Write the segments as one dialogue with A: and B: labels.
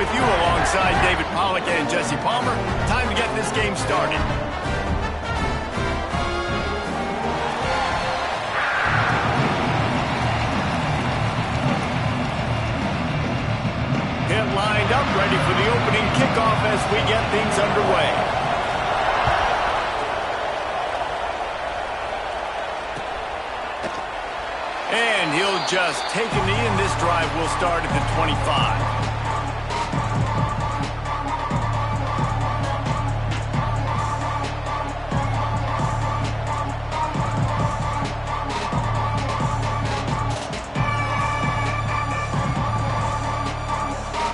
A: with you alongside David Pollack and Jesse Palmer. Time to get this game started. Hit lined up, ready for the opening kickoff as we get things underway. And he'll just take a knee, and this drive will start at the 25.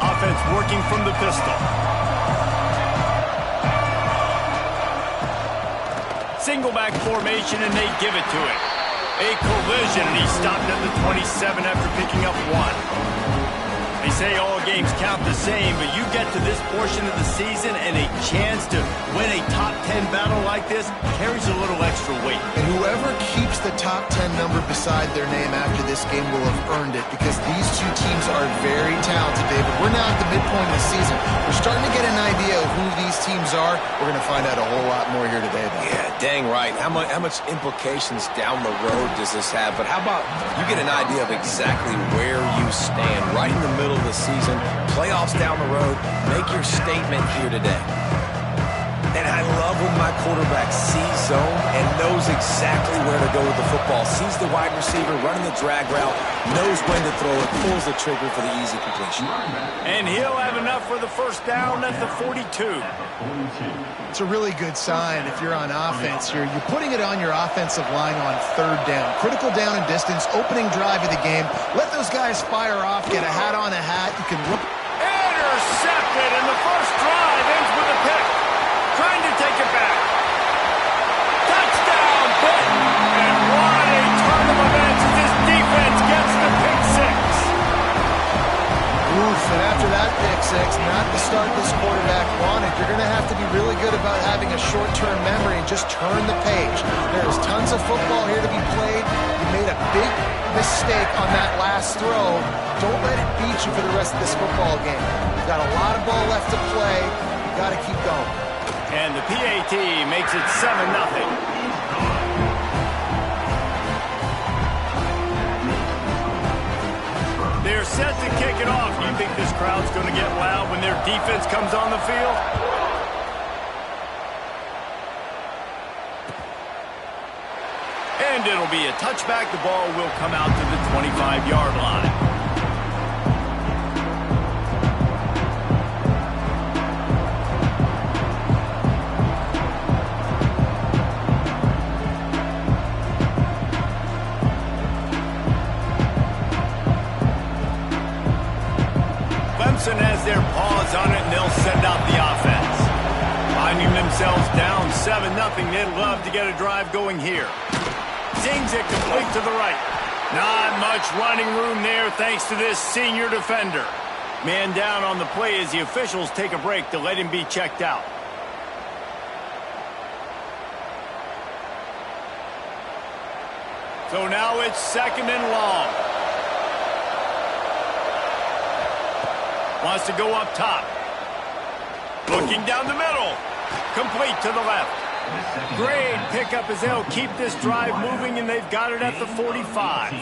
A: Offense working from the pistol. Single back formation, and they give it to him. A collision, and he stopped at the 27 after picking up one. They say all games count the same, but you get to this portion of the season and a chance to win a top 10 battle like this carries a little extra weight.
B: And whoever keeps the top 10 number beside their name after this game will have earned it, because these two teams are very talented, David. We're now at the midpoint of the season. We're starting to get an idea of who these teams are. We're going to find out a whole lot more here today, though.
C: Yeah, dang right. How much implications down the road does this have? But how about you get an idea of exactly where you stand right in the middle of the season, playoffs down the road, make your statement here today. And I love when my quarterback sees zone and knows exactly where to go with the football, sees the wide receiver running the drag route, knows when to throw it, pulls the trigger for the easy completion.
A: And he'll have enough for the first down at the 42.
B: It's a really good sign if you're on offense here. You're putting it on your offensive line on third down. Critical down and distance, opening drive of the game. Let those guys fire off, get a hat on a hat. You can look.
A: Intercepted, and the first drive ends with a pick. Trying to take it back. Touchdown, Benton. And what a turn of events as this defense gets the pick six.
B: Oof, and after that pick six, not the start this quarterback wanted. You're going to have to be really good about having a short-term memory and just turn the page. There's tons of football here to be played. You made a big mistake on that last throw. Don't let it beat you for the rest of this football game. You've got a lot of ball left to play. You've got to keep going.
A: And the PAT makes it 7-0. They're set to kick it off. Do you think this crowd's going to get loud when their defense comes on the field? And it'll be a touchback. The ball will come out to the 25-yard line. Has their paws on it, and they'll send out the offense. Finding themselves down 7-0, they'd love to get a drive going here. Zings it complete to the right. Not much running room there thanks to this senior defender. Man down on the play as the officials take a break to let him be checked out. So now it's 2nd and long. Wants to go up top. Looking down the middle. Complete to the left. Great pickup as they'll keep this drive moving, and they've got it at the 45.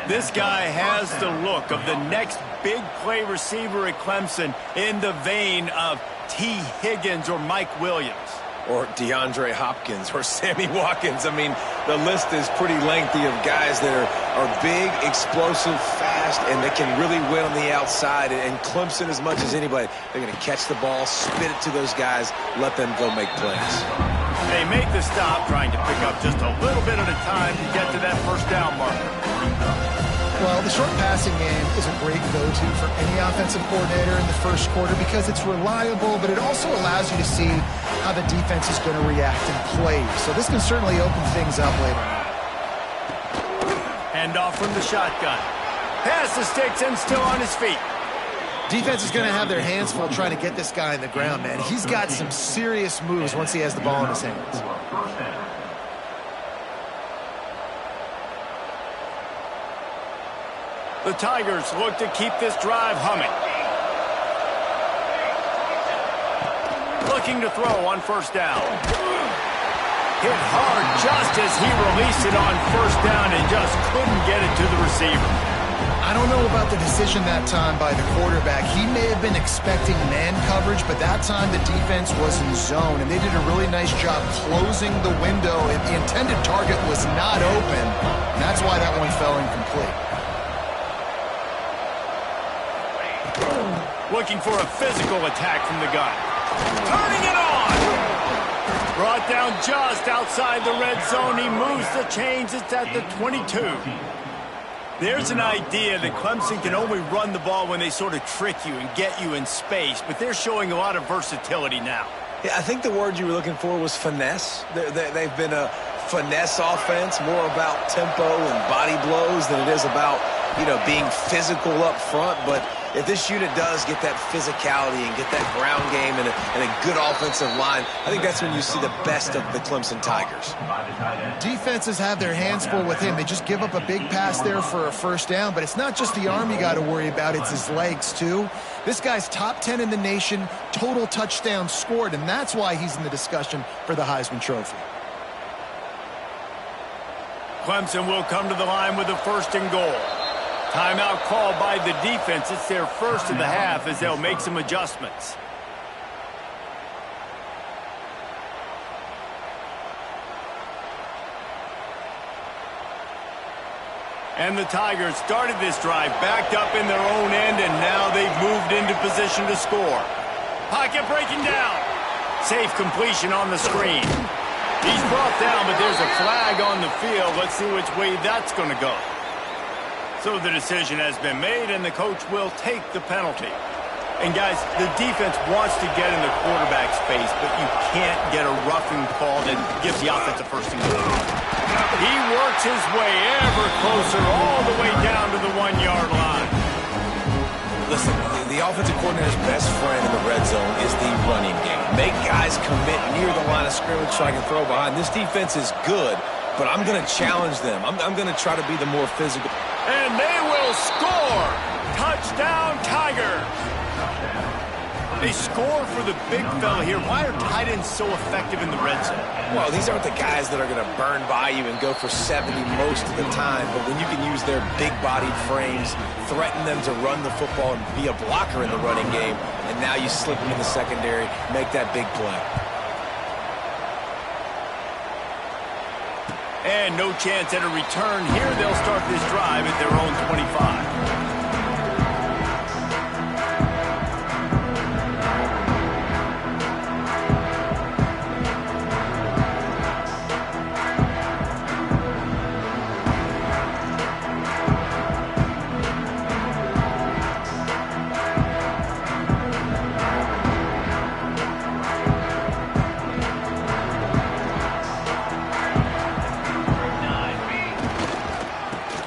A: This guy has the look of the next big play receiver at Clemson, in the vein of T. Higgins or Mike Williams.
C: Or DeAndre Hopkins or Sammy Watkins. I mean, the list is pretty lengthy of guys that are big, explosive, fast, and they can really win on the outside. And Clemson, as much as anybody, they're going to catch the ball, spit it to those guys, let them go make plays.
A: They make the stop, trying to pick up just a little bit at a time to get to that first down marker.
B: Well, the short passing game is a great go-to for any offensive coordinator in the first quarter because it's reliable, but it also allows you to see how the defense is going to react and play. So this can certainly open things up later on.
A: Hand off from the shotgun. Pass the sticks and still on his feet.
B: Defense is going to have their hands full trying to get this guy in the ground, man. He's got some serious moves once he has the ball in his hands.
A: The Tigers look to keep this drive humming. Looking to throw on first down. Hit hard just as he released it on first down and just couldn't get it to the receiver.
B: I don't know about the decision that time by the quarterback. He may have been expecting man coverage, but that time the defense was in zone, and they did a really nice job closing the window. The intended target was not open, and that's why that one fell incomplete.
A: Looking for a physical attack from the gun. Turning it on! Brought down just outside the red zone. He moves the chains. It's at the 22. There's an idea that Clemson can only run the ball when they sort of trick you and get you in space, but they're showing a lot of versatility now.
C: Yeah, I think the word you were looking for was finesse. They've been a finesse offense, more about tempo and body blows than it is about, being physical up front. But if this unit does get that physicality and get that ground game and a good offensive line, I think that's when you see the best of the Clemson Tigers.
B: Defenses have their hands full with him. They just give up a big pass there for a first down, but it's not just the arm you got to worry about, it's his legs too. This guy's top 10 in the nation, total touchdowns scored, and that's why he's in the discussion for the Heisman Trophy.
A: Clemson will come to the line with a 1st and goal. Timeout called by the defense. It's their first of the half as they'll make some adjustments. And the Tigers started this drive backed up in their own end, and now they've moved into position to score. Pocket breaking down. Safe completion on the screen. He's brought down, but there's a flag on the field. Let's see which way that's going to go. So the decision has been made, and the coach will take the penalty. And, guys, the defense wants to get in the quarterback's face, but you can't get a roughing call that gives the offense a 1st and goal. He works his way ever closer all the way down to the 1-yard line.
C: Listen, the offensive coordinator's best friend in the red zone is the running game. Make guys commit near the line of scrimmage so I can throw behind. This defense is good, but I'm going to challenge them. I'm going to try to be the more physical.
A: And they will score! Touchdown, Tigers! They score for the big fella here. Why are tight ends so effective in the red zone?
C: Well, these aren't the guys that are going to burn by you and go for 70 most of the time, but when you can use their big-bodied frames, threaten them to run the football and be a blocker in the running game, and now you slip them in the secondary, make that big play.
A: And no chance at a return here. They'll start this drive at their own 25.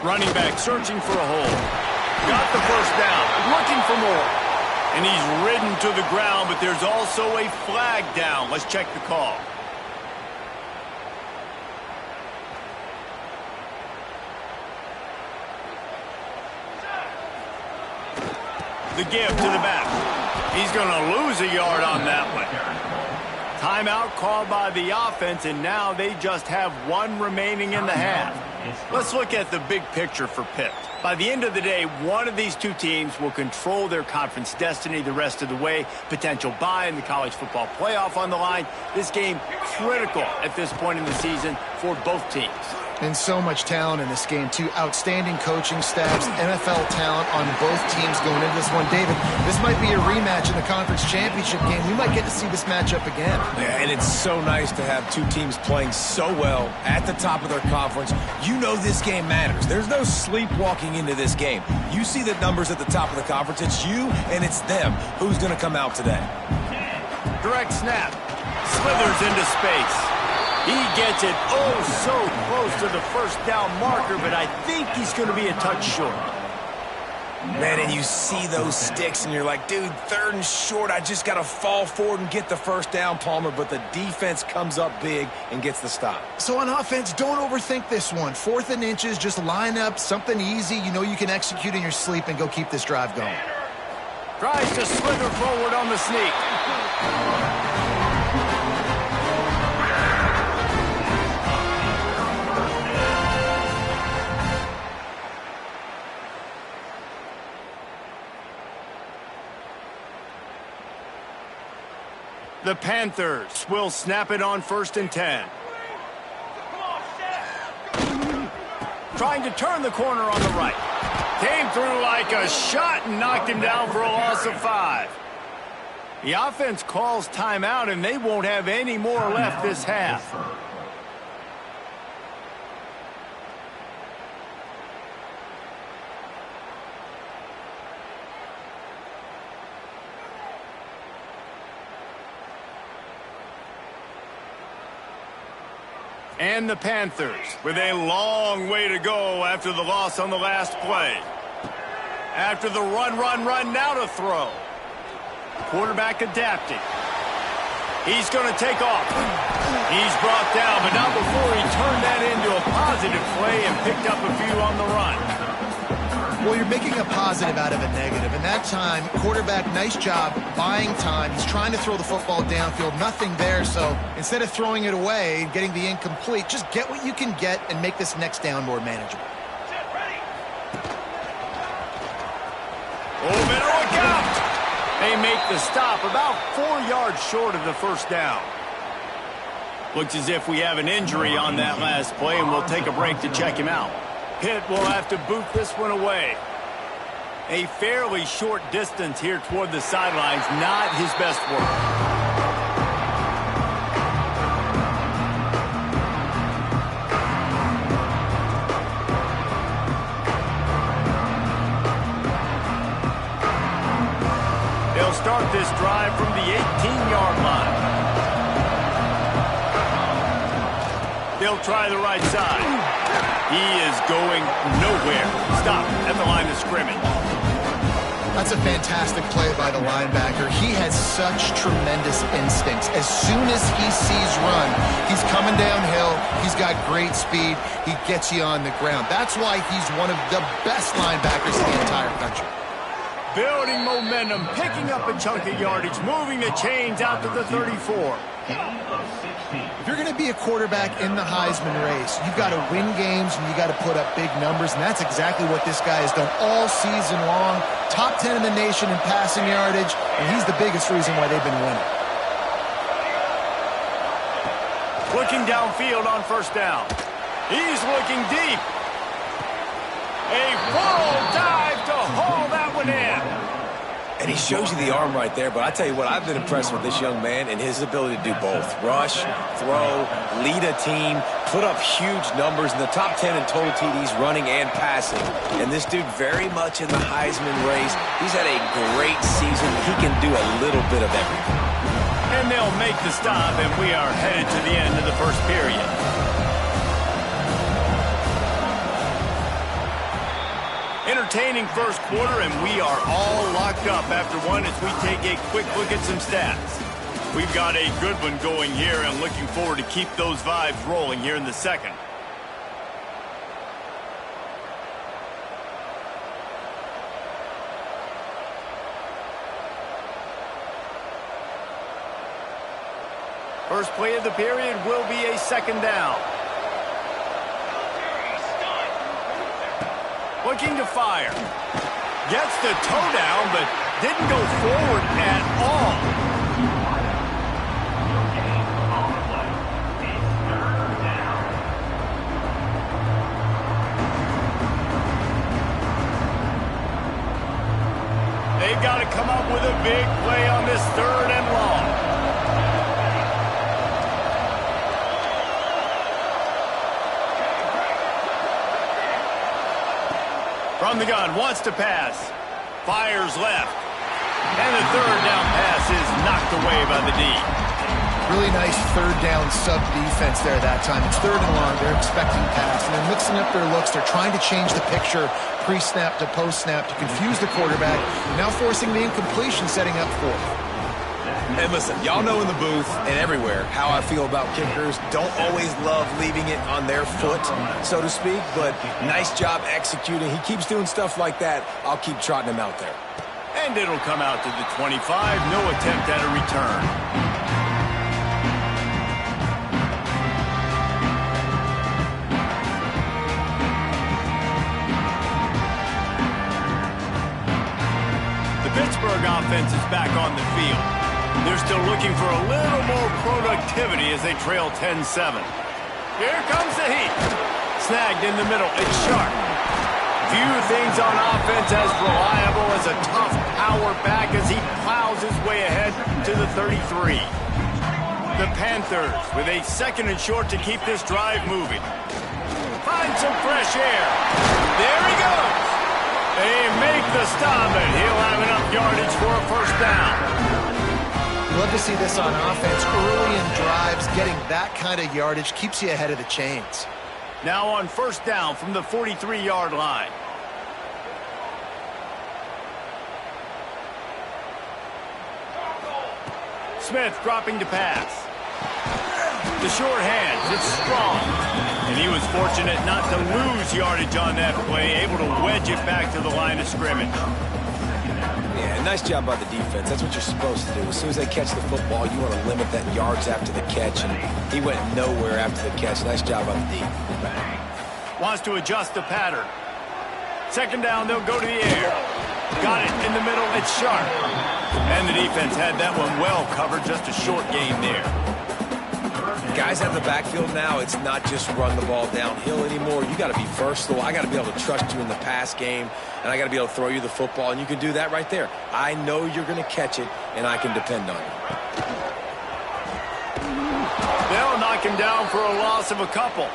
A: Running back searching for a hole. Got the first down, looking for more. And he's ridden to the ground, but there's also a flag down. Let's check the call. The give to the back. He's going to lose a yard on that one. Timeout called by the offense, and now they just have one remaining in the half. Let's look at the big picture for Pitt. By the end of the day, one of these two teams will control their conference destiny the rest of the way. Potential bye in the college football playoff on the line. This game critical at this point in the season for both teams.
B: And so much talent in this game, too. Outstanding coaching staffs, NFL talent on both teams going into this one. David, this might be a rematch in the conference championship game. We might get to see this matchup again.
C: Yeah, and it's so nice to have two teams playing so well at the top of their conference. You know this game matters. There's no sleepwalking into this game. You see the numbers at the top of the conference. It's you and it's them. Who's going to come out today?
A: Direct snap. Slithers into space. He gets it so close to the first down marker, but I think he's going to be a touch short.
C: Man, and you see those sticks, and you're like, dude, 3rd and short, I just got to fall forward and get the first down, Palmer, but the defense comes up big and gets the stop.
B: So on offense, don't overthink this one. 4th and inches, just line up, something easy you know you can execute in your sleep and go keep this drive going.
A: Tries to slither forward on the sneak. The Panthers will snap it on 1st and 10. Trying to turn the corner on the right. Came through like a shot and knocked him down for a loss of 5. The offense calls timeout, and they won't have any more left this half. And the Panthers with a long way to go after the loss on the last play. After the run, now to throw. Quarterback adapting. He's going to take off. He's brought down, but not before he turned that into a positive play and picked up a few on the run.
B: Well, you're making a positive out of a negative. And that time, quarterback, nice job buying time. He's trying to throw the football downfield. Nothing there, so instead of throwing it away and getting the incomplete, just get what you can get and make this next down more manageable.
A: Oh, better look out! They make the stop about 4 yards short of the first down. Looks as if we have an injury on that last play, and we'll take a break to check him out. Pitt will have to boot this one away. A fairly short distance here toward the sidelines, not his best work. They'll start this drive from the 18-yard line. They'll try the right side. He is going nowhere. Stop at the line of scrimmage.
B: That's a fantastic play by the linebacker. He has such tremendous instincts. As soon as he sees run, he's coming downhill. He's got great speed. He gets you on the ground. That's why he's one of the best linebackers in the entire country.
A: Building momentum, picking up a chunk of yardage, moving the chains out to the 34.
B: If you're going to be a quarterback in the Heisman race, you've got to win games and you got to put up big numbers, and that's exactly what this guy has done all season long. Top 10 in the nation in passing yardage, and he's the biggest reason why they've been winning.
A: Looking downfield on 1st down. He's looking deep. A full dive to haul that one in.
C: And he shows you the arm right there, but I tell you what, I've been impressed with this young man and his ability to do both. Rush, throw, lead a team, put up huge numbers in the top 10 in total TDs running and passing. And this dude very much in the Heisman race. He's had a great season. He can do a little bit of everything.
A: And they'll make the stop, and we are headed to the end of the first period. Entertaining first quarter, and we are all locked up after one as we take a quick look at some stats. We've got a good one going here, and looking forward to keep those vibes rolling here in the second. First play of the period will be a 2nd down. Looking to fire. Gets the toe down, but didn't go forward at all. They've got to come up with a big play on this 3rd and long. From the gun, wants to pass. Fires left. And the 3rd down pass is knocked away by the D.
B: Really nice 3rd down sub-defense there that time. It's 3rd and long. They're expecting pass, and they're mixing up their looks. They're trying to change the picture pre-snap to post-snap to confuse the quarterback, now forcing the incompletion, setting up 4th.
C: And listen, y'all know in the booth and everywhere how I feel about kickers. Don't always love leaving it on their foot, so to speak, but nice job executing. He keeps doing stuff like that. I'll keep trotting him out there.
A: And it'll come out to the 25. No attempt at a return. The Pittsburgh offense is back on the field. They're still looking for a little more productivity as they trail 10-7. Here comes the heat. Snagged in the middle. It's Sharp. Few things on offense as reliable as a tough power back as he plows his way ahead to the 33. The Panthers with a 2nd and short to keep this drive moving. Find some fresh air. There he goes. They make the stop, and he'll have enough yardage for a first down.
B: Love to see this on offense. Early in drives, getting that kind of yardage keeps you ahead of the chains.
A: Now on first down from the 43-yard line. Smith dropping to pass. The short hands, it's strong. And he was fortunate not to lose yardage on that play, able to wedge it back to the line of scrimmage.
C: Yeah, nice job by the defense. That's what you're supposed to do. As soon as they catch the football, you want to limit that yards after the catch, and he went nowhere after the catch. Nice job by the D.
A: Wants to adjust the pattern. 2nd down, they'll go to the air. Got it in the middle, it's Sharp. And the defense had that one well covered, just a short gain there.
C: Guys out of the backfield now, it's not just run the ball downhill anymore. You got to be versatile. I got to be able to trust you in the pass game, and I got to be able to throw you the football, and you can do that right there. I know you're going to catch it, and I can depend on you.
A: They'll knock him down for a loss of a couple.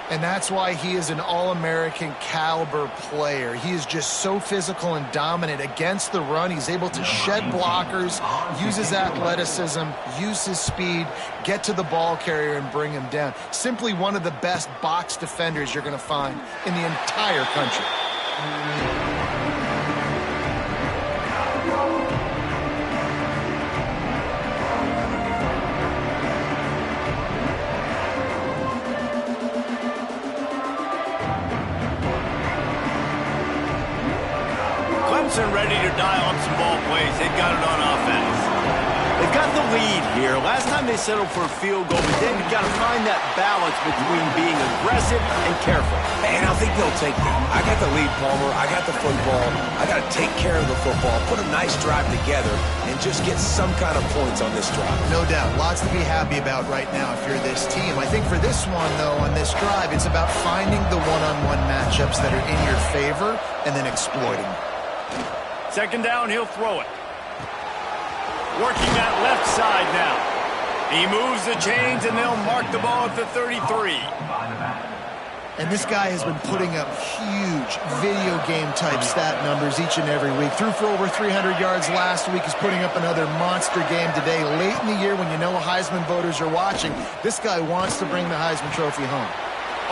B: And that's why he is an All-American caliber player. He is just so physical and dominant against the run. He's able to shed blockers, use his athleticism, use his speed, get to the ball carrier and bring him down. Simply one of the best box defenders you're going to find in the entire country.
A: Ready to dial up some ball plays. They've got it on offense. They've got the lead here. Last time they settled for a field goal, but then you've got to find that balance between being aggressive and careful.
C: And I think they'll take that. I got the lead, Palmer. I got the football. I got to take care of the football, put a nice drive together, and just get some kind of points on this drive.
B: No doubt. Lots to be happy about right now if you're this team. I think for this one, though, on this drive, it's about finding the one-on-one matchups that are in your favor and then exploiting them.
A: 2nd down, he'll throw it. Working that left side now. He moves the chains, and they'll mark the ball at the 33.
B: And this guy has been putting up huge video game-type stat numbers each and every week. Threw for over 300 yards last week. He's putting up another monster game today. Late in the year, when you know Heisman voters are watching, this guy wants to bring the Heisman Trophy home.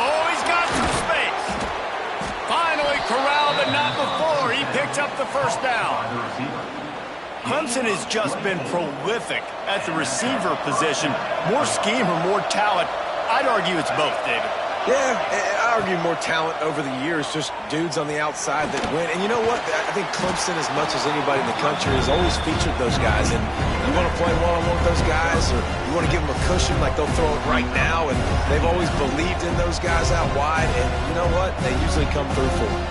A: Oh, he's got some space. Finally corralled, but not before. He picked up the first down. Clemson has just been prolific at the receiver position. More scheme or more talent? I'd argue it's both, David.
C: Yeah, I argue more talent over the years, just dudes on the outside that win. And you know what? I think Clemson, as much as anybody in the country, has always featured those guys. And you want to play one-on-one with those guys, or you want to give them a cushion like they'll throw it right now. And they've always believed in those guys out wide. And you know what? They usually come through for them.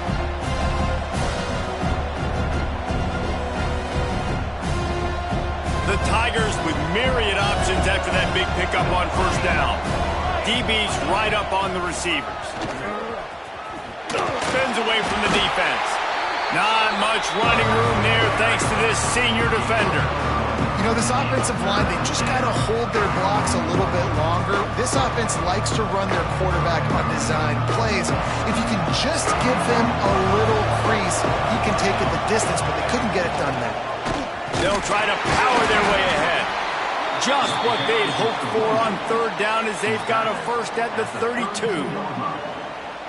A: The Tigers with myriad options after that big pickup on first down. DB's right up on the receivers. Spins away from the defense. Not much running room there thanks to this senior defender.
B: You know, this offensive line, they just got to hold their blocks a little bit longer. This offense likes to run their quarterback on design plays. If you can just give them a little crease, he can take it the distance, but they couldn't get it done there.
A: They'll try to power their way ahead. Just what they'd hoped for on third down as they've got a first at the 32.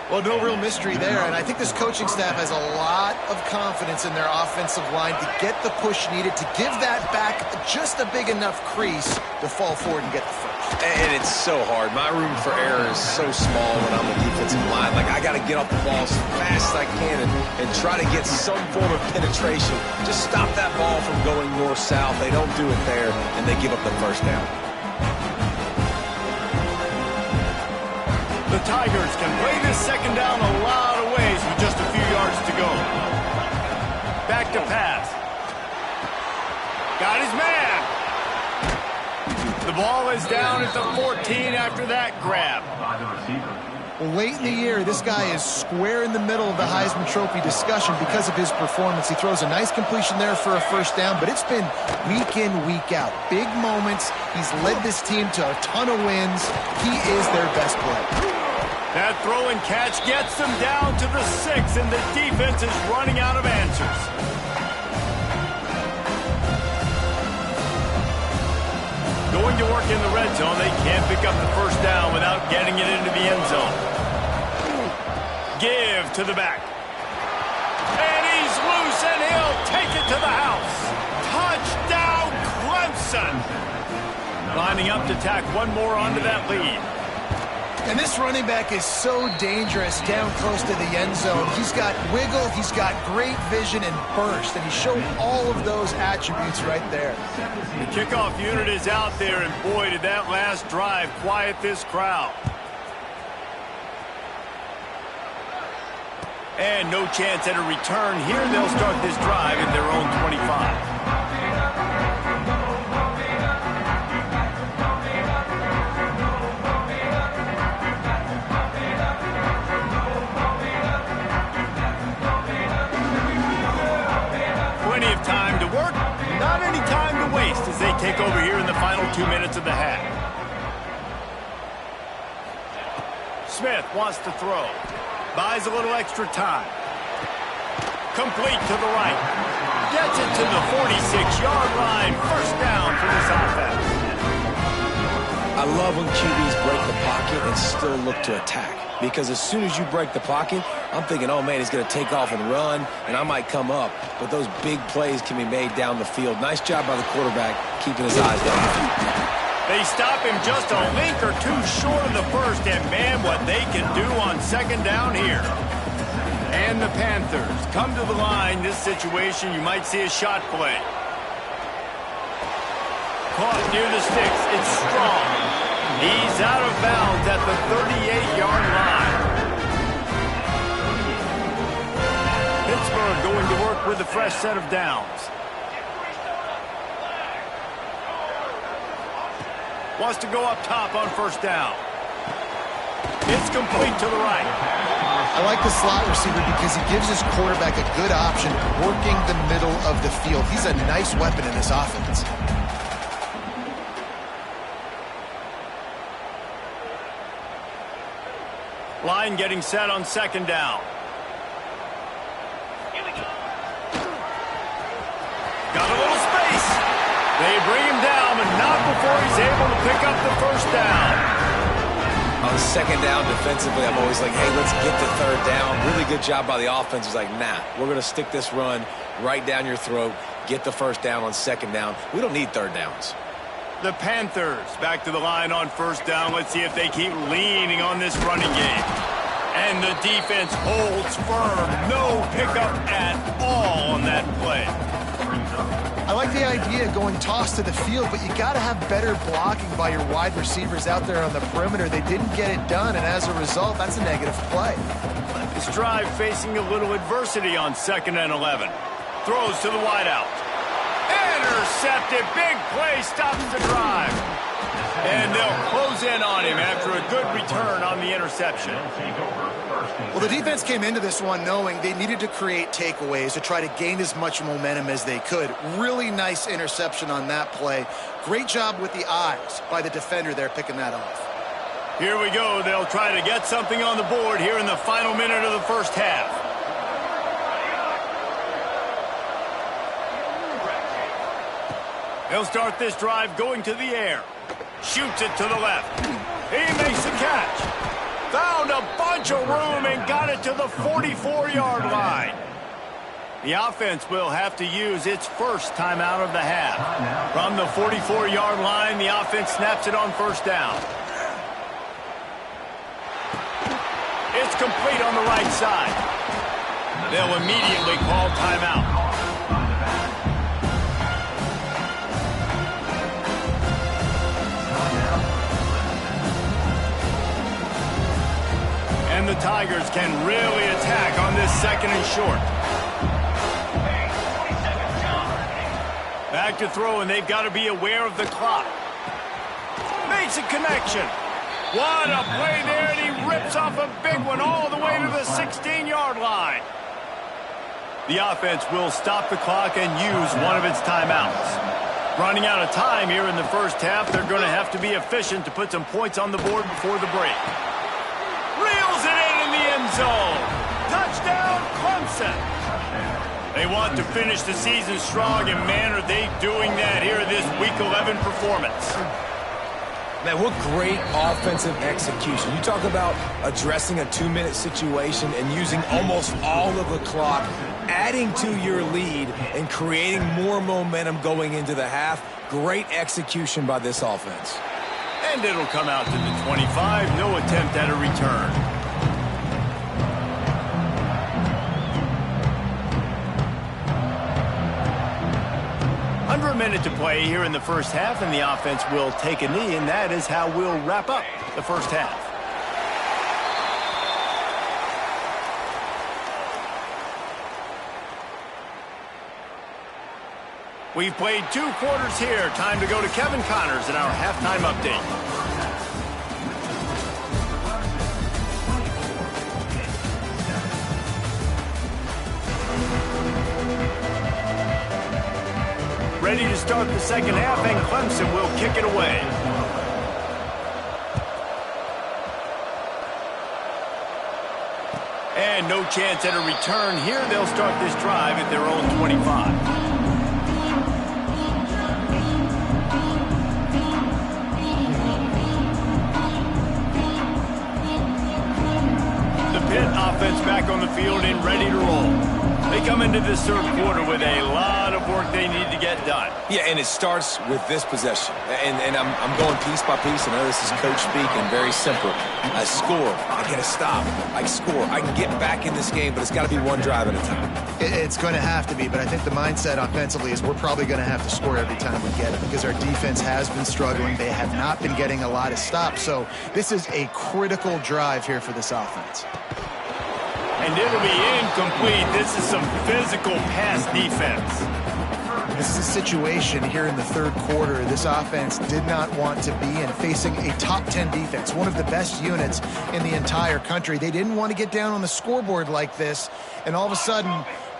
B: Well, no real mystery there, and I think this coaching staff has a lot of confidence in their offensive line to get the push needed, to give that back just a big enough crease to fall forward and get the first.
C: And it's so hard. My room for error is so small when I'm the defensive line. Like, I got to get off the ball as fast as I can and try to get some form of penetration. Just stop that ball from going north-south. They don't do it there, and they give up the first down.
A: The Tigers can play this second down a lot of ways with just a few yards to go. Back to pass. Got his man. The ball is down at the 14 after that grab.
B: Well, late in the year, this guy is square in the middle of the Heisman Trophy discussion because of his performance. He throws a nice completion there for a first down, but it's been week in, week out. Big moments. He's led this team to a ton of wins. He is their best player.
A: That throw and catch gets them down to the 6, and the defense is running out of answers. Going to work in the red zone, they can't pick up the first down without getting it into the end zone. Give to the back. And he's loose, and he'll take it to the house. Touchdown, Clemson. Lining up to tack one more onto that lead.
B: And this running back is so dangerous down close to the end zone. He's got wiggle, he's got great vision and burst, and he showed all of those attributes right there.
A: The kickoff unit is out there, and boy, did that last drive quiet this crowd. And no chance at a return here. They'll start this drive at their own 25. Plenty of time to work, not any time to waste as they take over here in the final 2 minutes of the half. Smith wants to throw. Buys a little extra time. Complete to the right. Gets it to the 46-yard line. First down for this offense.
C: I love when QBs break the pocket and still look to attack. Because as soon as you break the pocket, I'm thinking, oh, man, he's going to take off and run, and I might come up. But those big plays can be made down the field. Nice job by the quarterback keeping his eyes down the field.
A: They stop him just a link or two short of the first, and man, what they can do on second down here. And the Panthers come to the line. This situation, you might see a shot play. Caught near the sticks. It's strong. He's out of bounds at the 38-yard line. Pittsburgh going to work with a fresh set of downs. Wants to go up top on first down. It's complete to the right.
B: I like the slot receiver because he gives his quarterback a good option working the middle of the field. He's a nice weapon in this offense.
A: Line getting set on second down. Got a little space. They bring him down, but not before he's able to pick up the first down.
C: On second down defensively, I'm always like, hey, let's get to third down. Really good job by the offense. It's like, nah, we're going to stick this run right down your throat, get the first down on second down. We don't need third downs.
A: The Panthers back to the line on first down. Let's see if they keep leaning on this running game. And the defense holds firm. No pickup at all on that play.
B: I like the idea of going toss to the field, but you got to have better blocking by your wide receivers out there on the perimeter. They didn't get it done, and as a result, that's a negative play.
A: This drive facing a little adversity on 2nd and 11. Throws to the wideout. Intercepted. Big play stops the drive. And they'll close in on him after a good return on the interception.
B: Well, the defense came into this one knowing they needed to create takeaways to try to gain as much momentum as they could. Really nice interception on that play. Great job with the eyes by the defender there picking that off.
A: Here we go. They'll try to get something on the board here in the final minute of the first half. He'll start this drive going to the air. Shoots it to the left. He makes the catch. Found a bunch of room and got it to the 44-yard line. The offense will have to use its first timeout of the half. From the 44-yard line, the offense snaps it on first down. It's complete on the right side. They'll immediately call timeout. And the Tigers can really attack on this 2nd and short. Back to throw, and they've got to be aware of the clock. Makes a connection. What a play there, and he rips off a big one all the way to the 16-yard line. The offense will stop the clock and use one of its timeouts. Running out of time here in the first half, they're going to have to be efficient to put some points on the board before the break. Reels it in the end zone. Touchdown, Clemson. They want to finish the season strong, and man, are they doing that here in this Week 11 performance.
C: Man, what great offensive execution. You talk about addressing a 2-minute situation and using almost all of the clock, adding to your lead and creating more momentum going into the half. Great execution by this offense.
A: And it'll come out to the 25. No attempt at a return. Under a minute to play here in the first half, and the offense will take a knee, and that is how we'll wrap up the first half. We've played 2 quarters here. Time to go to Kevin Connors in our halftime update. Ready to start the second half, and Clemson will kick it away. And no chance at a return here. They'll start this drive at their own 25. The Pitt offense back on the field and ready to roll. They come into this third quarter with a lot of work they need to get done.
C: Yeah, and it starts with this possession. And I'm going piece by piece. I know this is coach speaking, very simple. I score. I get a stop. I score. I can get back in this game, but it's got to be one drive at a time.
B: It's going to have to be, but I think the mindset offensively is we're probably going to have to score every time we get it because our defense has been struggling. They have not been getting a lot of stops. So this is a critical drive here for this offense.
A: And it'll be incomplete. This is some physical pass defense.
B: This is a situation here in the third quarter this offense did not want to be in, facing a top 10 defense, one of the best units in the entire country. They didn't want to get down on the scoreboard like this and all of a sudden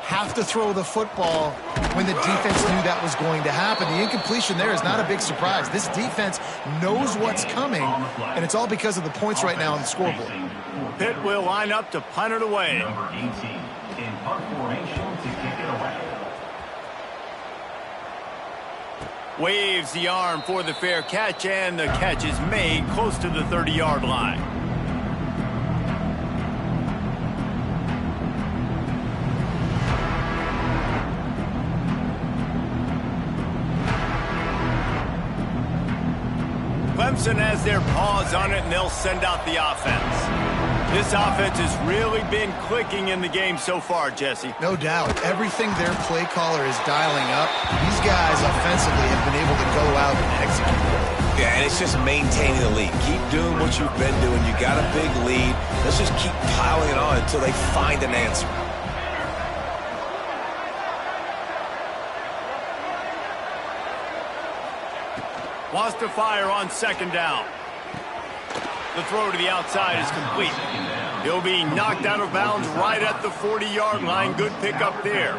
B: have to throw the football when the defense knew that was going to happen. The incompletion there is not a big surprise. This defense knows what's coming, and it's all because of the points right now on the scoreboard.
A: Pitt will line up to punt it away.
D: Number 18 in punt formation to kick it away.
A: Waves the arm for the fair catch, and the catch is made close to the 30-yard line. Clemson has their paws on it, and they'll send out the offense. This offense has really been clicking in the game so far, Jesse.
B: No doubt. Everything their play caller is dialing up, these guys offensively have been able to go out and execute.
C: Yeah, and it's just maintaining the lead. Keep doing what you've been doing. You got a big lead. Let's just keep piling it on until they find an answer.
A: Wants to fire on second down. The throw to the outside is complete. He'll be knocked out of bounds right at the 40-yard line. Good pickup there.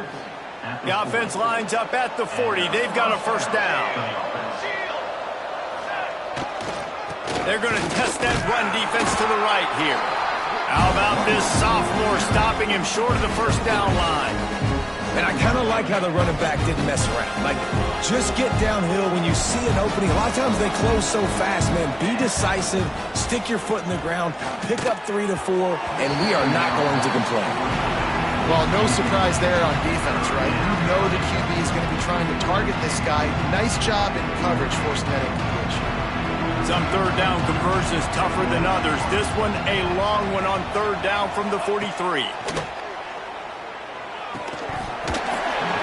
A: The offense lines up at the 40. They've got a first down. They're going to test that run defense to the right here. How about this sophomore stopping him short of the first down line?
C: And I kind of like how the running back didn't mess around. Like, just get downhill when you see an opening. A lot of times they close so fast, man. Be decisive, stick your foot in the ground, pick up 3 to 4, and we are not going to complain.
B: Well, no surprise there on defense, right? You know the QB is going to be trying to target this guy. Nice job in coverage, forcing that incompletion.
A: Some third down conversions tougher than others. This one, a long one on third down from the 43.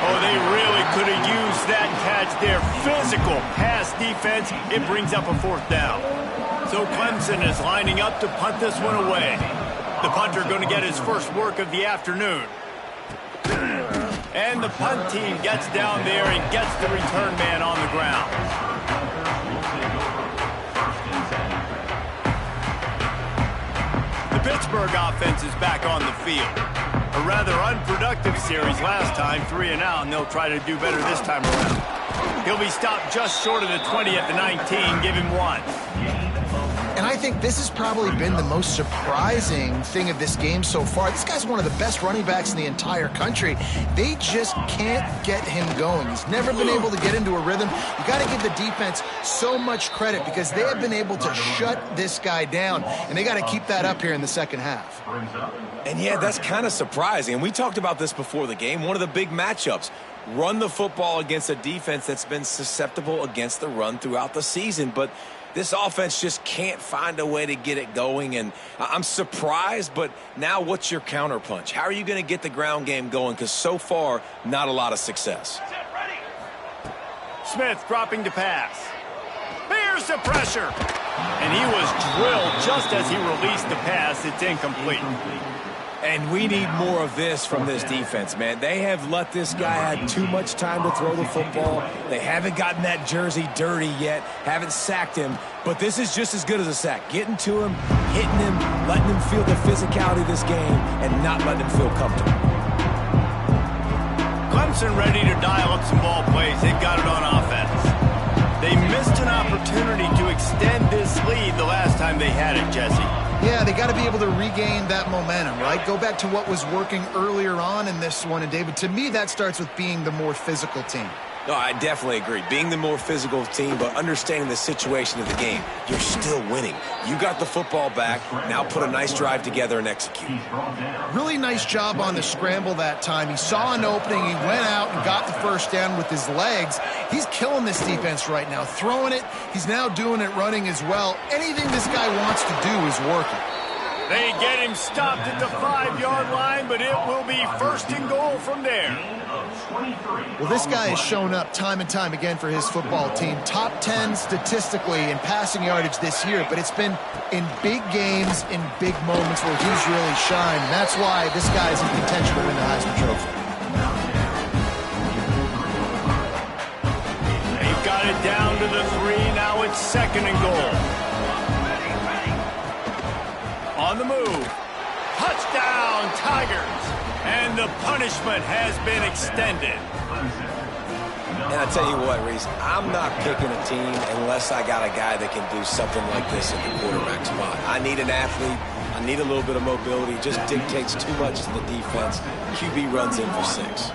A: Oh, they really could have used that catch there. Physical pass defense. It brings up a fourth down. So Clemson is lining up to punt this one away. The punter going to get his first work of the afternoon. And the punt team gets down there and gets the return man on the ground. The Pittsburgh offense is back on the field. A rather unproductive series last time, 3 and out, and they'll try to do better this time around. He'll be stopped just short of the 20 at the 19, give him 1.
B: And I think this has probably been the most surprising thing of this game so far. This guy's one of the best running backs in the entire country. They just can't get him going. He's never been able to get into a rhythm. You got to give the defense so much credit because they have been able to shut this guy down, and they got to keep that up here in the second half.
C: And yeah, that's kind of surprising. And we talked about this before the game. One of the big matchups. Run the football against a defense that's been susceptible against the run throughout the season. But this offense just can't find a way to get it going. And I'm surprised, but now what's your counterpunch? How are you going to get the ground game going? Because so far, not a lot of success.
A: Smith dropping to pass. Here's the pressure. And he was drilled just as he released the pass. It's incomplete.
C: And we need more of this from this defense, man. They have let this guy have too much time to throw the football. They haven't gotten that jersey dirty yet, haven't sacked him. But this is just as good as a sack. Getting to him, hitting him, letting him feel the physicality of this game, and not letting him feel comfortable.
A: Clemson ready to dial up some ball plays. They've got it on offense. They missed an opportunity to extend this lead the last time they had it, Jesse.
B: Yeah, they got to be able to regain that momentum, right? Go back to what was working earlier on in this one. And, David, to me, that starts with being the more physical team.
C: No, I definitely agree. Being the more physical team, but understanding the situation of the game. You're still winning. You got the football back. Now put a nice drive together and execute.
B: Really nice job on the scramble that time. He saw an opening. He went out and got the first down with his legs. He's killing this defense right now. Throwing it. He's now doing it running as well. Anything this guy wants to do is working.
A: They get him stopped at the 5-yard line, but it will be 1st and goal from there.
B: Well, this guy has shown up time and time again for his football team. Top 10 statistically in passing yardage this year, but it's been in big games, in big moments where he's really shined. And that's why this guy's in contention to win the Heisman Trophy.
A: They've got it down to the 3. Now it's 2nd and goal. On the move. Touchdown, Tigers. And the punishment has been extended.
C: And I tell you what, Reese, I'm not picking a team unless I got a guy that can do something like this at the quarterback spot. I need an athlete. I need a little bit of mobility. It just dictates too much to the defense. QB runs in for 6.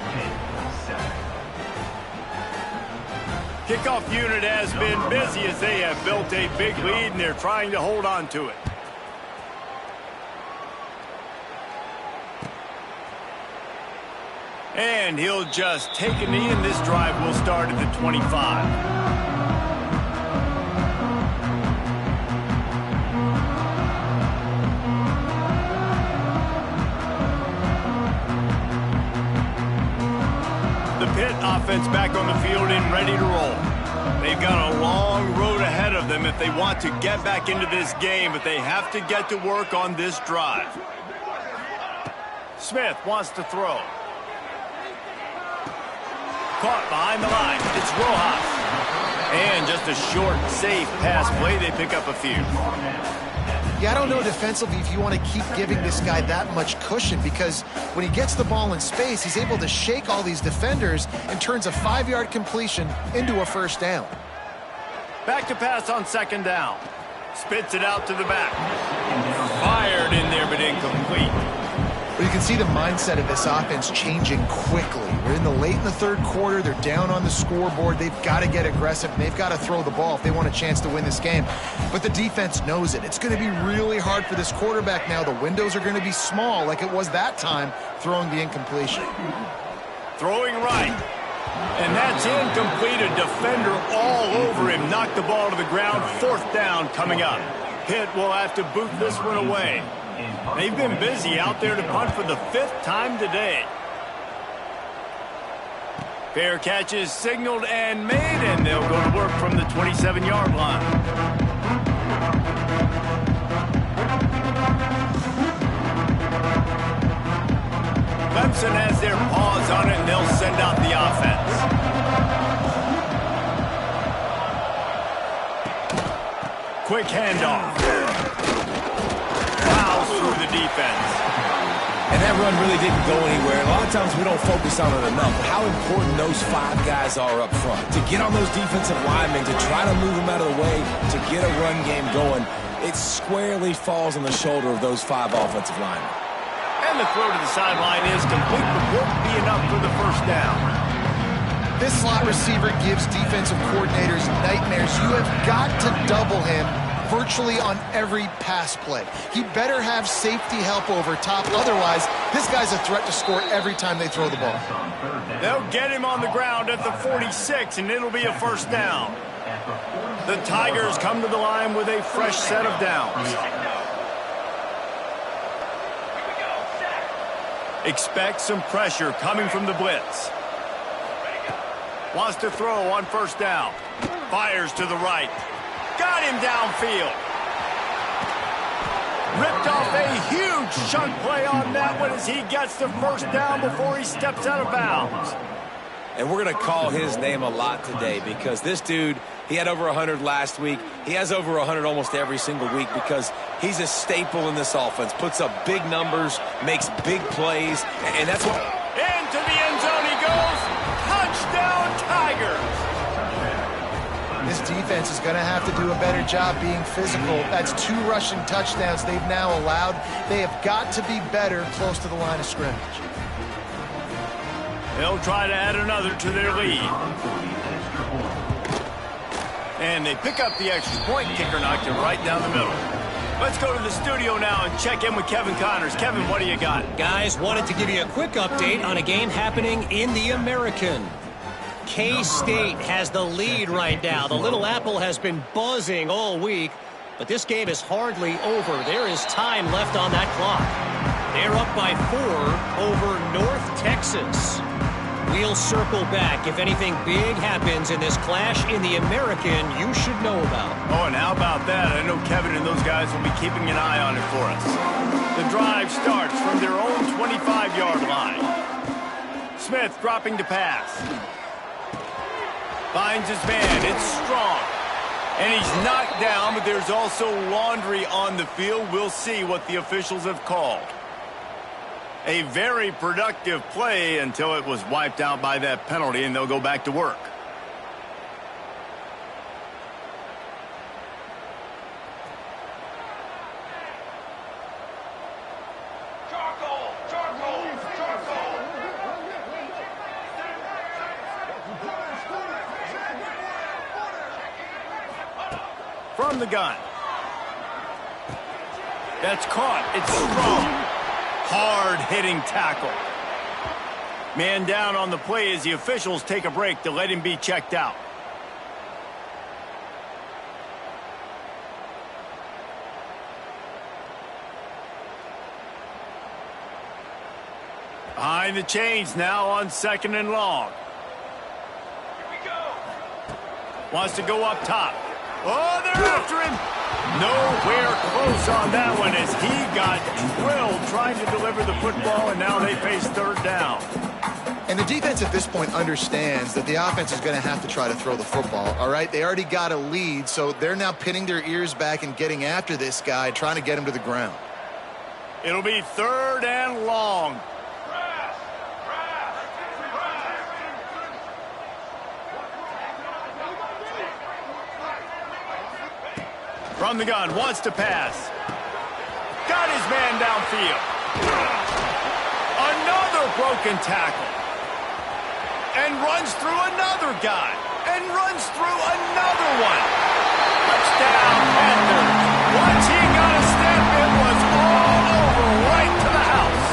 A: Kickoff unit has been busy as they have built a big lead, and they're trying to hold on to it. And he'll just take a knee, and this drive will start at the 25. The Pitt offense back on the field and ready to roll. They've got a long road ahead of them if they want to get back into this game, but they have to get to work on this drive. Smith wants to throw. Caught behind the line. It's Rojas. And just a short, safe pass play. They pick up a few.
B: Yeah, I don't know defensively if you want to keep giving this guy that much cushion because when he gets the ball in space, he's able to shake all these defenders and turns a 5-yard completion into a 1st down.
A: Back to pass on 2nd down. Spits it out to the back. Fired in there, but incomplete.
B: But you can see the mindset of this offense changing quickly. We're in the late in the 3rd quarter. They're down on the scoreboard. They've got to get aggressive, and they've got to throw the ball if they want a chance to win this game. But the defense knows it. It's going to be really hard for this quarterback now. The windows are going to be small like it was that time throwing the incompletion.
A: Throwing right. And that's incomplete. A defender all over him. Knocked the ball to the ground. 4th down coming up. Pitt will have to boot this one away. They've been busy out there to punt for the 5th time today. Fair catch is signaled and made, and they'll go to work from the 27-yard line. Clemson has their paws on it, and they'll send out the offense. Quick handoff. Fouls through the defense.
C: And that run really didn't go anywhere. A lot of times we don't focus on it enough. How important those 5 guys are up front. To get on those defensive linemen, to try to move them out of the way, to get a run game going, it squarely falls on the shoulder of those 5 offensive linemen.
A: And the throw to the sideline is complete, but won't be enough for the first down.
B: This slot receiver gives defensive coordinators nightmares. You have got to double him virtually on every pass play. He better have safety help over top. Otherwise, this guy's a threat to score every time they throw the ball.
A: They'll get him on the ground at the 46, and it'll be a first down. The Tigers come to the line with a fresh set of downs. Expect some pressure coming from the blitz. Wants to throw on first down. Fires to the right. Got him downfield. Ripped off a huge chunk play on that one as he gets the first down before he steps out of bounds.
C: And we're going to call his name a lot today because this dude, he had over 100 last week. He has over 100 almost every single week because he's a staple in this offense. Puts up big numbers, makes big plays, and that's what...
A: Into the end zone he goes. Touchdown, Tigers.
B: This defense is going to have to do a better job being physical. That's 2 rushing touchdowns they've now allowed. They have got to be better close to the line of scrimmage.
A: They'll try to add another to their lead. And they pick up the extra point. Kicker knocked it right down the middle. Let's go to the studio now and check in with Kevin Connors. Kevin, what do you got?
E: Guys, wanted to give you a quick update on a game happening in the American. K-State has the lead right now. The Little Apple has been buzzing all week, but this game is hardly over. There is time left on that clock. They're up by 4 over North Texas. We'll circle back. If anything big happens in this clash in the American, you should know about.
A: Oh, and how about that? I know Kevin and those guys will be keeping an eye on it for us. The drive starts from their own 25-yard line. Smith dropping to pass. Finds his man. It's strong. And he's knocked down, but there's also laundry on the field. We'll see what the officials have called. A very productive play until it was wiped out by that penalty, and they'll go back to work. From the gun. That's caught. It's strong. Hard-hitting tackle. Man down on the play as the officials take a break to let him be checked out. Behind the chains now on 2nd and long. Here we go. Wants to go up top. Oh, they're after him. Nowhere close on that one as he got drilled trying to deliver the football, and now they face 3rd down.
B: And the defense at this point understands that the offense is going to have to try to throw the football, all right? They already got a lead, so they're now pinning their ears back and getting after this guy, trying to get him to the ground.
A: It'll be 3rd and long. From the gun, wants to pass. Got his man downfield. Another broken tackle. And runs through another guy. And runs through another one. Touchdown, Panthers. Once he got a step, it was all over, right to the house.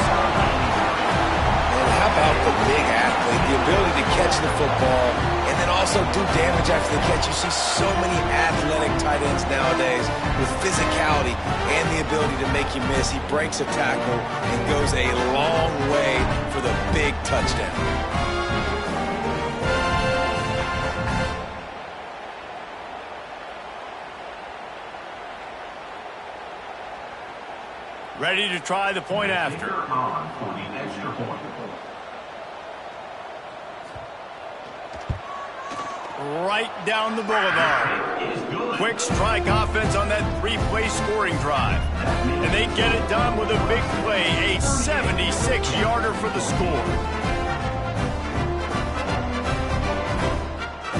C: And how about the big athlete, the ability to catch the football and then also do damage after the catch. You see so many athletic tight ends nowadays with physicality and the ability to make you miss. He breaks a tackle and goes a long way for the big touchdown.
A: Ready to try the point after.
D: On for the extra point.
A: Right down the boulevard. Quick strike offense on that three-play scoring drive. And they get it done with a big play, a 76-yarder for the score.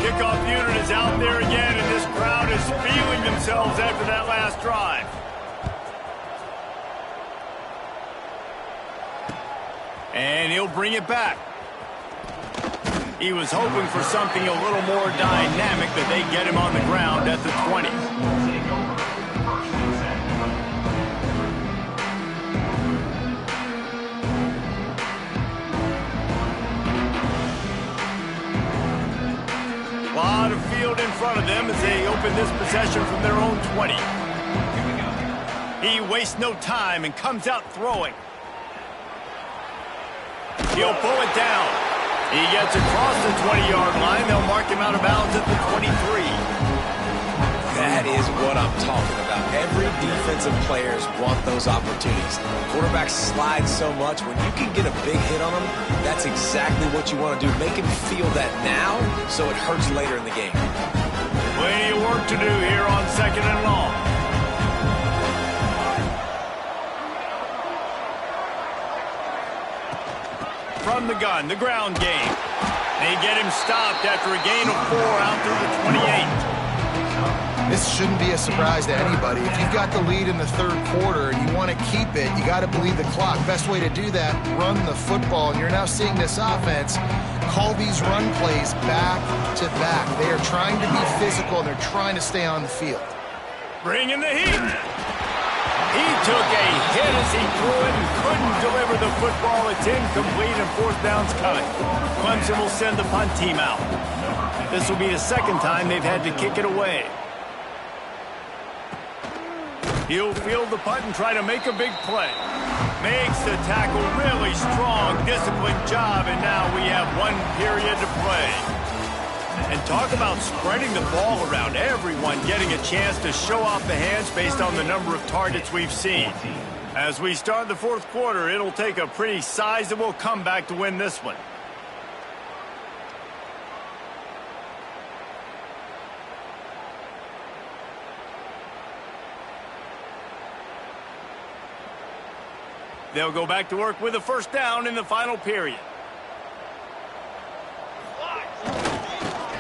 A: Kickoff unit is out there again, and this crowd is feeling themselves after that last drive. And he'll bring it back. He was hoping for something a little more dynamic, but they get him on the ground at the 20. A lot of field in front of them as they open this possession from their own 20. He wastes no time and comes out throwing. He'll pull it down. He gets across the 20-yard line. They'll mark him out of bounds at the 23.
C: That is what I'm talking about. Every defensive players want those opportunities. Quarterbacks slide so much. When you can get a big hit on them, that's exactly what you want to do. Make him feel that now so it hurts later in the game.
A: Plenty of work to do here on 2nd and long. From the gun, the ground game. They get him stopped after a gain of 4 out through the 28.
B: This shouldn't be a surprise to anybody. If you've got the lead in the third quarter and you want to keep it, you got to bleed the clock. Best way to do that, run the football. And you're now seeing this offense call these run plays back to back. They are trying to be physical, and they're trying to stay on the field.
A: Bringing the heat. He took a hit as he threw it and couldn't deliver the football. It's incomplete and 4th down's coming. Clemson will send the punt team out. This will be the second time they've had to kick it away. He'll field the punt and try to make a big play. Makes the tackle really strong, disciplined job, and now we have 1 period to play. And talk about spreading the ball around. Everyone getting a chance to show off the hands based on the number of targets we've seen. As we start the 4th quarter, it'll take a pretty sizable comeback to win this one. They'll go back to work with a 1st down in the final period.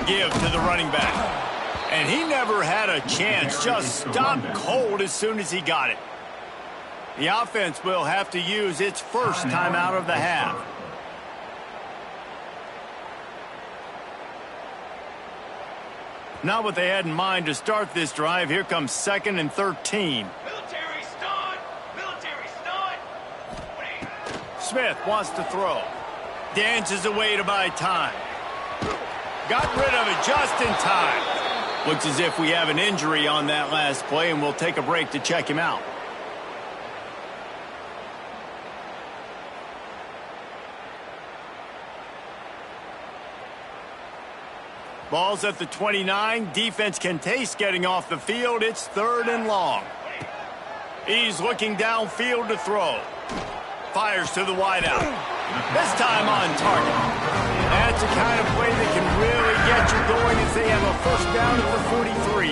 A: Give to the running back. And he never had a chance. Just stopped cold as soon as he got it. The offense will have to use its first timeout of the half. Not what they had in mind to start this drive. Here comes 2nd and 13.
F: Military stun! Military stun!
A: Smith wants to throw. Dances away to buy time. Got rid of it just in time. Looks as if we have an injury on that last play, and we'll take a break to check him out. Ball's at the 29. Defense can taste getting off the field. It's 3rd and long. He's looking downfield to throw. Fires to the wideout. This time on target. That's the kind of play that can really get you going as they have a 1st down at the 43.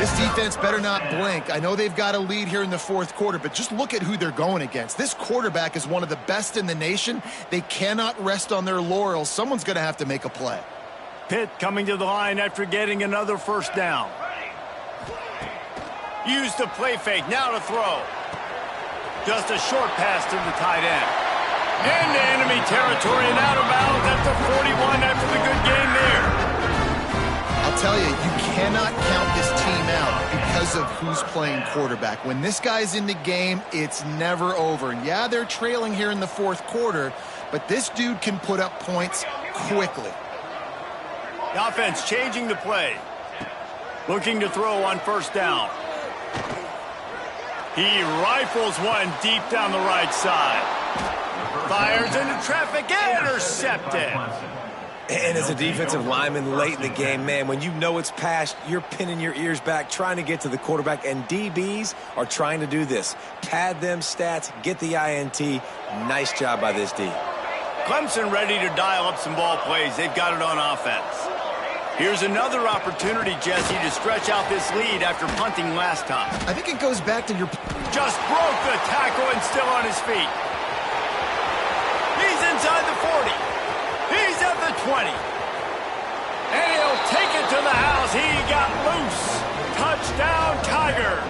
B: This defense better not blink. I know they've got a lead here in the 4th quarter, but just look at who they're going against. This quarterback is one of the best in the nation. They cannot rest on their laurels. Someone's going to have to make a play.
A: Pitt coming to the line after getting another 1st down. Use the play fake. Now to throw. Just a short pass to the tight end. Into enemy territory and out of bounds at the 41 after the good game there.
B: I'll tell you, you cannot count this team out because of who's playing quarterback. When this guy's in the game, it's never over. And yeah, they're trailing here in the 4th quarter, but this dude can put up points quickly.
A: The offense changing the play. Looking to throw on 1st down. He rifles one deep down the right side. Fires into traffic, intercepted.
C: And as a defensive lineman late in the game, man, when you know it's past, you're pinning your ears back, trying to get to the quarterback, and DBs are trying to do this. Pad them stats, get the INT. Nice job by this D.
A: Clemson ready to dial up some ball plays. They've got it on offense. Here's another opportunity, Jesse, to stretch out this lead after punting last time.
B: I think it goes back to your...
A: Just broke the tackle and still on his feet. He's inside the 40. He's at the 20. And he'll take it to the house. He got loose. Touchdown, Tigers.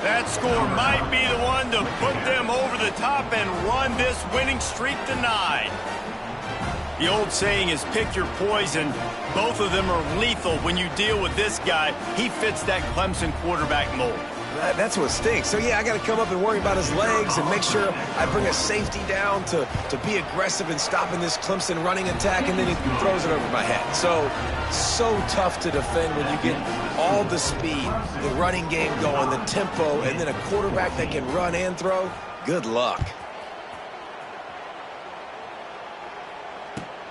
A: That score might be the one to put them over the top and run this winning streak to 9. The old saying is pick your poison. Both of them are lethal when you deal with this guy. He fits that Clemson quarterback mold.
C: That's what stinks. So, yeah, I got to come up and worry about his legs and make sure I bring a safety down to be aggressive in stopping this Clemson running attack, and then he throws it over my head. So tough to defend when you get all the speed, the running game going, the tempo, and then a quarterback that can run and throw. Good luck.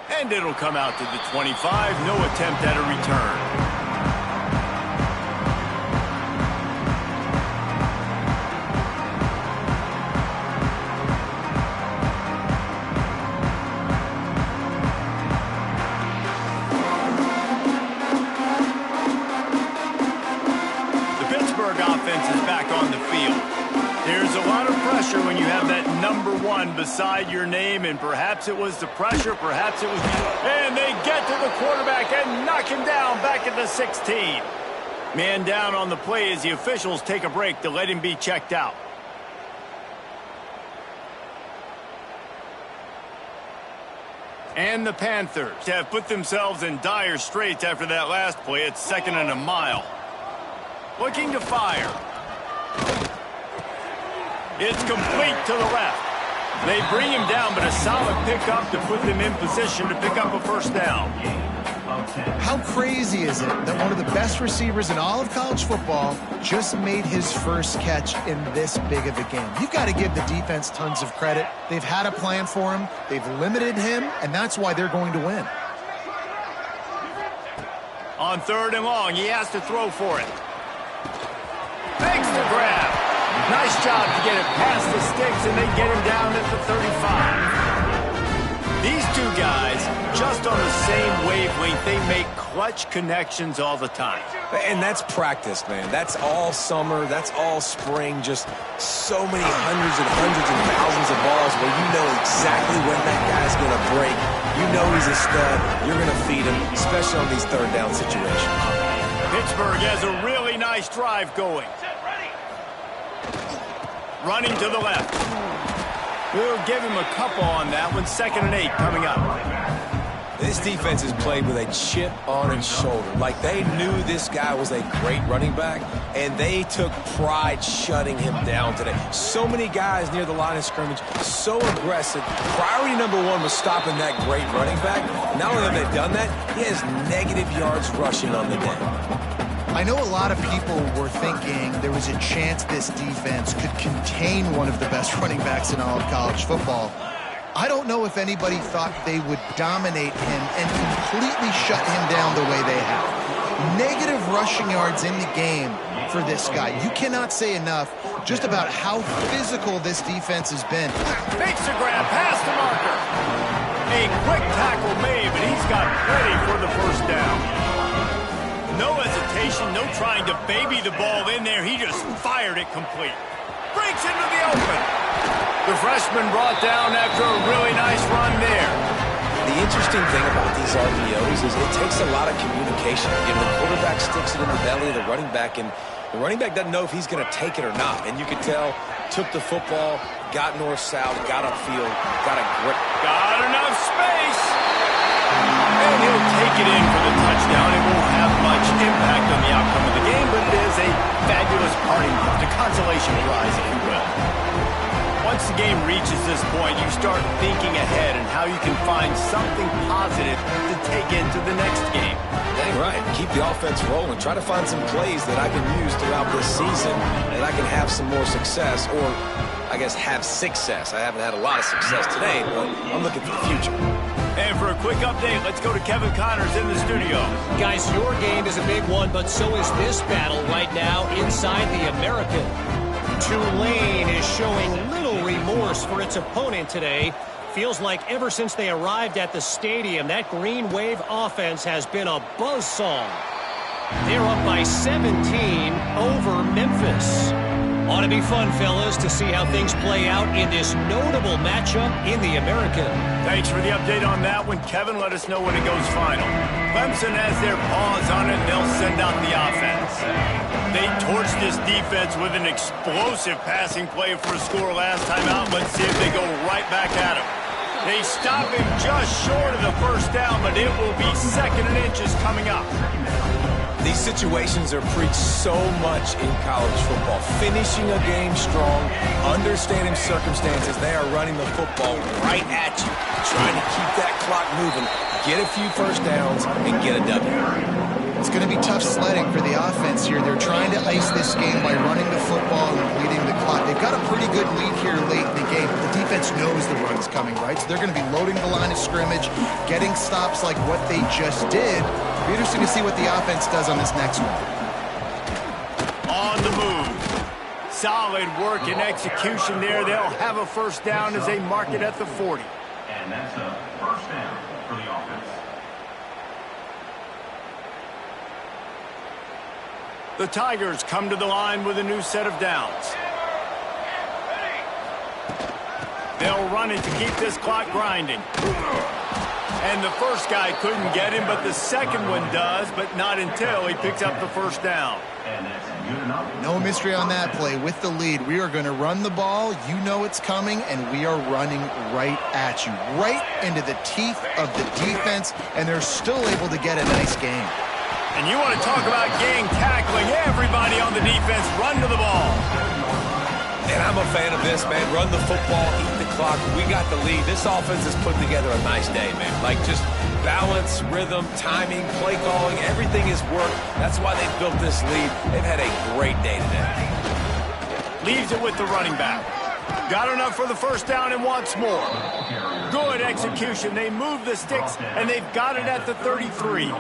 A: And it'll come out to the 25. No attempt at a return. When you have that number 1 beside your name, and perhaps it was the pressure, perhaps it was... And they get to the quarterback and knock him down back at the 16. Man down on the play as the officials take a break to let him be checked out. And the Panthers have put themselves in dire straits after that last play. It's 2nd and a mile. Looking to fire. It's complete to the left. They bring him down, but a solid pickup to put them in position to pick up a first down.
B: How crazy is it that one of the best receivers in all of college football just made his first catch in this big of a game? You've got to give the defense tons of credit. They've had a plan for him. They've limited him, and that's why they're going to win.
A: On 3rd and long, he has to throw for it. Makes the grab. Nice job to get it past the sticks, and they get him down at the 35. These two guys, just on the same wavelength, they make clutch connections all the time.
C: And that's practice, man. That's all summer. That's all spring. Just so many hundreds and thousands of balls where you know exactly when that guy's going to break. You know he's a stud. You're going to feed him, especially on these 3rd down situations.
A: Pittsburgh has a really nice drive going. Running to the left. We'll give him a couple on that one. 2nd and 8 coming up.
C: This defense has played with a chip on its shoulder. Like they knew this guy was a great running back, and they took pride shutting him down today. So many guys near the line of scrimmage, so aggressive. Priority number 1 was stopping that great running back. Not only have they done that, he has negative yards rushing on the day.
B: I know a lot of people were thinking there was a chance this defense could contain one of the best running backs in all of college football. I don't know if anybody thought they would dominate him and completely shut him down the way they have. Negative rushing yards in the game for this guy. You cannot say enough just about how physical this defense has been.
A: Makes a grab past the marker. A quick tackle made, but he's got plenty for the first down. No hesitation, no trying to baby the ball in there. He just fired it complete. Breaks into the open. The freshman brought down after a really nice run there.
C: The interesting thing about these RPOs is it takes a lot of communication. You know, the quarterback sticks it in the belly of the running back, and the running back doesn't know if he's going to take it or not. And you can tell, took the football, got north-south, got upfield, got a grip.
A: Got enough space. And he'll take it in for the touchdown. It won't have much impact on the outcome of the game, but it is a fabulous parting gift, a consolation prize, if you will. Once the game reaches this point, you start thinking ahead and how you can find something positive to take into the next game.
C: Dang right. Keep the offense rolling. Try to find some plays that I can use throughout this season and I can have some more success, or I guess have success. I haven't had a lot of success today, but I'm looking for the future.
A: And for a quick update, let's go to Kevin Connors in the studio.
E: Guys, your game is a big one, but so is this battle right now inside the American. Tulane is showing little remorse for its opponent today. Feels like ever since they arrived at the stadium, that Green Wave offense has been a buzzsaw. They're up by 17 over Memphis. Ought to be fun, fellas, to see how things play out in this notable matchup in the American.
A: Thanks for the update on that one, Kevin. Let us know when it goes final. Clemson has their paws on it. They'll send out the offense. They torched this defense with an explosive passing play for a score last time out. Let's see if they go right back at him. They stop him just short of the first down, but it will be 2nd and inches coming up.
C: These situations are preached so much in college football. Finishing a game strong, understanding circumstances. They are running the football right at you, trying to keep that clock moving, get a few first downs, and get a W.
B: It's going to be tough sledding for the offense here. They're trying to ice this game by running the football and leading the clock. They've got a pretty good lead here late in the game. The defense knows the run's coming, right? So they're going to be loading the line of scrimmage, getting stops like what they just did. It'll be interesting to see what the offense does on this next one.
A: On the move. Solid work and execution there. They'll have a first down as they mark it at the 40.
D: And that's a first down for the offense.
A: The Tigers come to the line with a new set of downs. They'll run it to keep this clock grinding. And the first guy couldn't get him, but the second one does, but not until he picks up the first down.
D: And that's good enough.
B: No mystery on that play. With the lead, we are going to run the ball. You know it's coming, and we are running right at you, right into the teeth of the defense, and they're still able to get a nice game.
A: And you want to talk about gang tackling. Everybody on the defense run to the ball.
C: And I'm a fan of this, man. Run the football, eat the clock. We got the lead. This offense has put together a nice day, man. Like just balance, rhythm, timing, play calling, everything is worked. That's why they built this lead. They've had a great day today.
A: Leaves it with the running back. Got enough for the first down and wants more. Good execution. They move the sticks, and they've got it at the 33.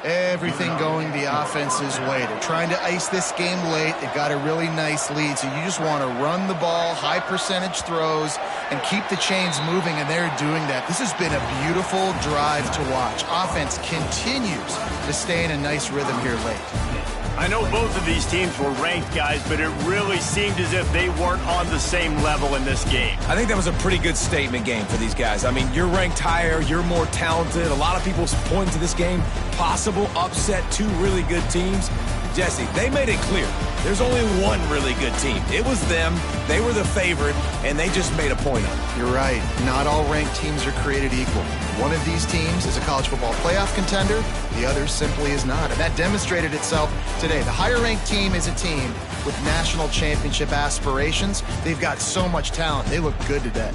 B: Everything going the offense's way. They're trying to ice this game late. They've got a really nice lead, so you just want to run the ball, high percentage throws, and keep the chains moving, and they're doing that. This has been a beautiful drive to watch. Offense continues to stay in a nice rhythm here late.
A: I know both of these teams were ranked, guys, but it really seemed as if they weren't on the same level in this game.
C: I think that was a pretty good statement game for these guys. I mean, you're ranked higher, you're more talented. A lot of people point to this game, possible upset, two really good teams. Jesse, they made it clear. There's only one really good team. It was them. They were the favorite, and they just made a point of it.
B: You're right. Not all ranked teams are created equal. One of these teams is a college football playoff contender. The other simply is not. And that demonstrated itself today. The higher-ranked team is a team with national championship aspirations. They've got so much talent. They look good today.